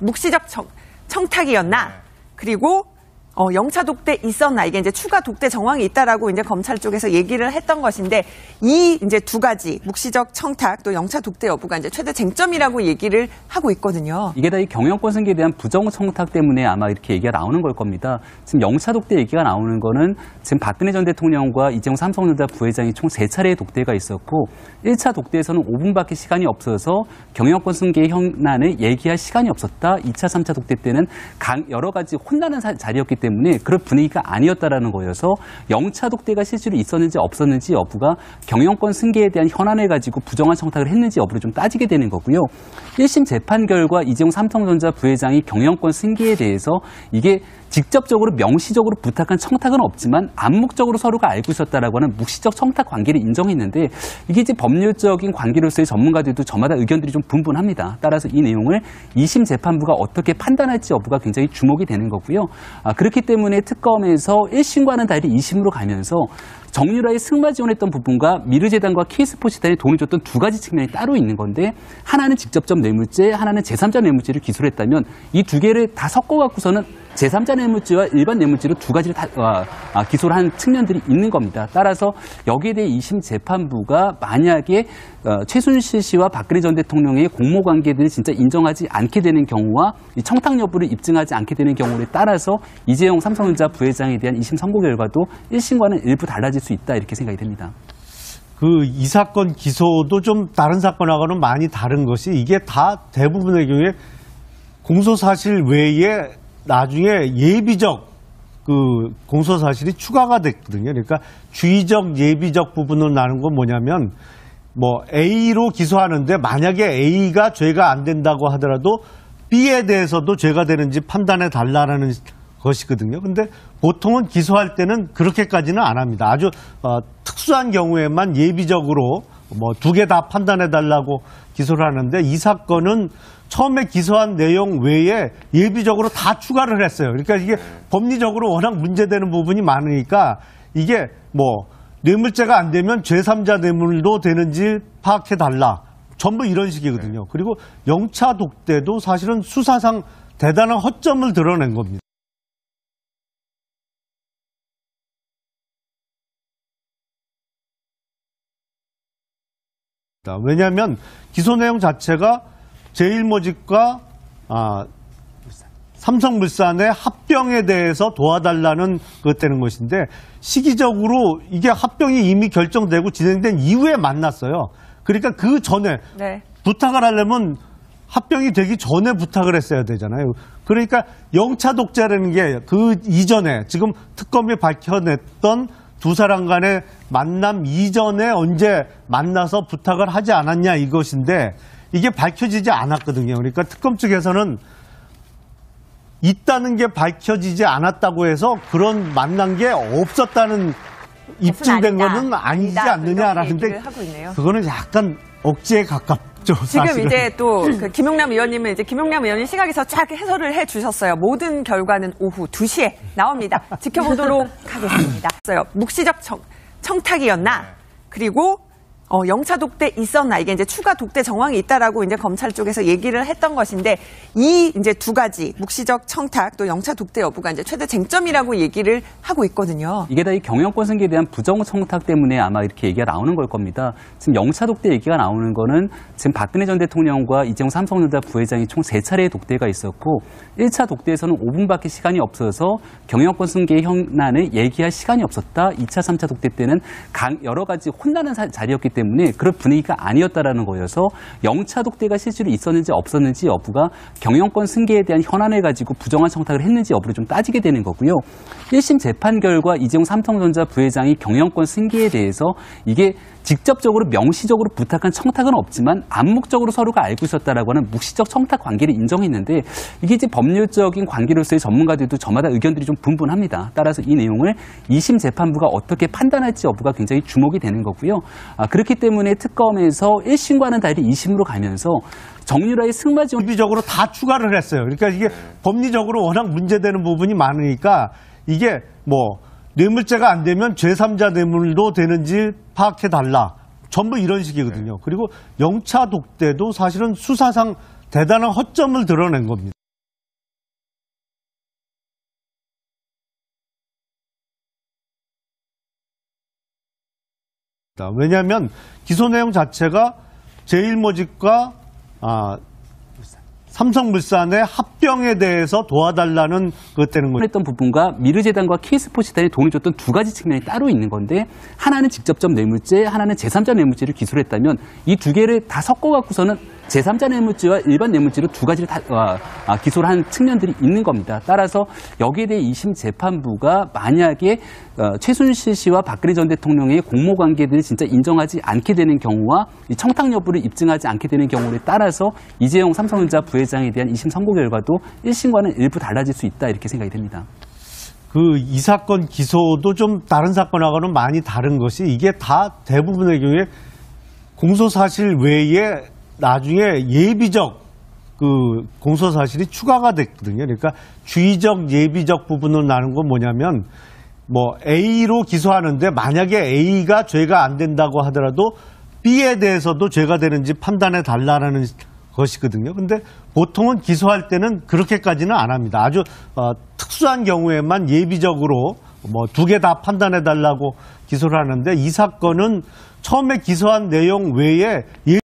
묵시적 청탁이었나? 그리고 영차 독대 있었나? 이게 이제 추가 독대 정황이 있다라고 이제 검찰 쪽에서 얘기를 했던 것인데 이 이제 두 가지 묵시적 청탁 또 영차 독대 여부가 이제 최대 쟁점이라고 얘기를 하고 있거든요. 이게 다 이 경영권 승계에 대한 부정 청탁 때문에 아마 이렇게 얘기가 나오는 걸 겁니다. 지금 영차 독대 얘기가 나오는 거는 지금 박근혜 전 대통령과 이재용 삼성전자 부회장이 총 3차례의 독대가 있었고 1차 독대에서는 5분밖에 시간이 없어서 경영권 승계 현안을 얘기할 시간이 없었다. 2차, 3차 독대 때는 여러 가지 혼나는 자리였기 때문에 그런 분위기가 아니었다라는 거여서 영차 독대가 실제로 있었는지 없었는지 여부가 경영권 승계에 대한 현안을 가지고 부정한 청탁을 했는지 여부를 좀 따지게 되는 거고요. 1심 재판 결과 이재용 삼성전자 부회장이 경영권 승계에 대해서 이게 직접적으로 명시적으로 부탁한 청탁은 없지만 암묵적으로 서로가 알고 있었다라고 하는 묵시적 청탁 관계를 인정했는데 이게 이제 법률적인 관계로서의 전문가들도 저마다 의견들이 좀 분분합니다. 따라서 이 내용을 2심 재판부가 어떻게 판단할지 여부가 굉장히 주목이 되는 거고요. 그렇기 때문에 특검에서 1심과는 달리 2심으로 가면서 정유라의 승마 지원했던 부분과 미르재단과 K스포츠단에 돈을 줬던 두 가지 측면이 따로 있는 건데 하나는 직접적 뇌물죄, 하나는 제3자 뇌물죄를 기소를 했다면 이 두 개를 다 섞어갖고서는 제3자 뇌물죄와 일반 뇌물죄로 두 가지를 다 기소를 한 측면들이 있는 겁니다. 따라서 여기에 대해 2심 재판부가 만약에 최순실 씨와 박근혜 전 대통령의 공모관계들을 진짜 인정하지 않게 되는 경우와 이 청탁 여부를 입증하지 않게 되는 경우에 따라서 이재용 삼성전자 부회장에 대한 2심 선고 결과도 1심과는 일부 달라질 수 있다 이렇게 생각이 됩니다. 이 사건 기소도 좀 다른 사건하고는 많이 다른 것이 이게 다 대부분의 경우에 공소사실 외에 나중에 예비적 공소사실이 추가가 됐거든요. 그러니까 주의적 예비적 부분으로 나눈 건 뭐냐면 A로 기소하는데 만약에 A가 죄가 안 된다고 하더라도 B에 대해서도 죄가 되는지 판단해 달라는 것이거든요. 근데 보통은 기소할 때는 그렇게까지는 안 합니다. 아주 특수한 경우에만 예비적으로 두 개 다 판단해 달라고 기소를 하는데 이 사건은 처음에 기소한 내용 외에 예비적으로 다 추가를 했어요. 그러니까 이게 법리적으로 워낙 문제되는 부분이 많으니까 이게 뇌물죄가 안 되면 제3자 뇌물도 되는지 파악해 달라. 전부 이런 식이거든요. 그리고 영차 독대도 사실은 수사상 대단한 허점을 드러낸 겁니다. 왜냐하면 기소 내용 자체가 제일모직과 삼성물산의 합병에 대해서 도와달라는 것 되는 것인데 시기적으로 이게 합병이 이미 결정되고 진행된 이후에 만났어요. 그러니까 그 전에 부탁을 하려면 합병이 되기 전에 부탁을 했어야 되잖아요. 그러니까 영차 독재라는 게 그 이전에 지금 특검이 밝혀냈던 두 사람 간의 만남 이전에 언제 만나서 부탁을 하지 않았냐 이것인데 이게 밝혀지지 않았거든요. 그러니까 특검 측에서는 있다는 게 밝혀지지 않았다고 해서 그런 만난 게 없었다는 입증된 거는 아니지 않느냐라는데 그거는 약간 억지에 가깝죠. 지금 사실은. 이제 또 김용남 의원님은 김용남 의원님 시각에서 쫙 해설을 해주셨어요. 모든 결과는 오후 2시에 나옵니다. 지켜보도록 하겠습니다. 묵시적 청탁이었나? 그리고 영차 독대 있었나? 이게 이제 추가 독대 정황이 있다라고 이제 검찰 쪽에서 얘기를 했던 것인데 이 이제 두 가지 묵시적 청탁 또 영차 독대 여부가 이제 최대 쟁점이라고 얘기를 하고 있거든요. 이게 다 이 경영권 승계에 대한 부정 청탁 때문에 아마 이렇게 얘기가 나오는 걸 겁니다. 지금 영차 독대 얘기가 나오는 거는 지금 박근혜 전 대통령과 이재용 삼성전자 부회장이 총 3차례의 독대가 있었고 1차 독대에서는 5분밖에 시간이 없어서 경영권 승계 현안을 얘기할 시간이 없었다. 2차, 3차 독대 때는 여러 가지 혼나는 자리였기 때문에 그런 분위기가 아니었다라는 거여서 영차 독대가 실제로 있었는지 없었는지 여부가 경영권 승계에 대한 현안을 가지고 부정한 청탁을 했는지 여부를 좀 따지게 되는 거고요. 1심 재판 결과 이재용 삼성전자 부회장이 경영권 승계에 대해서 이게 직접적으로 명시적으로 부탁한 청탁은 없지만 암묵적으로 서로가 알고 있었다라고 하는 묵시적 청탁 관계를 인정했는데 이게 이제 법률적인 관계로서의 전문가들도 저마다 의견들이 좀 분분합니다. 따라서 이 내용을 2심 재판부가 어떻게 판단할지 여부가 굉장히 주목이 되는 거고요. 그렇기 때문에 특검에서 1심과는 달리 2심으로 가면서 정유라의 승마 지원 예비적으로 다 추가를 했어요. 그러니까 이게 법리적으로 워낙 문제되는 부분이 많으니까 이게 뇌물죄가 안 되면 제3자 뇌물도 되는지 파악해 달라. 전부 이런 식이거든요. 그리고 영차 독대도 사실은 수사상 대단한 허점을 드러낸 겁니다. 왜냐하면 기소 내용 자체가 제일모직과 삼성물산의 합병에 대해서 도와달라는 것 때는 거죠. 했던 부분과 미르재단과 K스포츠단이 돈을 줬던 두 가지 측면이 따로 있는 건데 하나는 직접적 뇌물죄, 하나는 제3자 뇌물죄를 기소를 했다면 이 두 개를 다 섞어갖고서는 제3자 뇌물죄와 일반 뇌물죄로 두 가지를 다 기소를 한 측면들이 있는 겁니다. 따라서 여기에 대해 2심 재판부가 만약에 최순실 씨와 박근혜 전 대통령의 공모관계들을 진짜 인정하지 않게 되는 경우와 이 청탁 여부를 입증하지 않게 되는 경우에 따라서 이재용 삼성전자 부회장에 대한 2심 선고 결과도 1심과는 일부 달라질 수 있다 이렇게 생각이 됩니다. 이 사건 기소도 좀 다른 사건하고는 많이 다른 것이 이게 다 대부분의 경우에 공소사실 외에 나중에 예비적 공소사실이 추가가 됐거든요. 그러니까 주의적 예비적 부분으로 나눈 건 뭐냐면 A로 기소하는데 만약에 A가 죄가 안 된다고 하더라도 B에 대해서도 죄가 되는지 판단해 달라는 것이거든요. 근데 보통은 기소할 때는 그렇게까지는 안 합니다. 아주 특수한 경우에만 예비적으로 두 개 다 판단해 달라고 기소를 하는데 이 사건은 처음에 기소한 내용 외에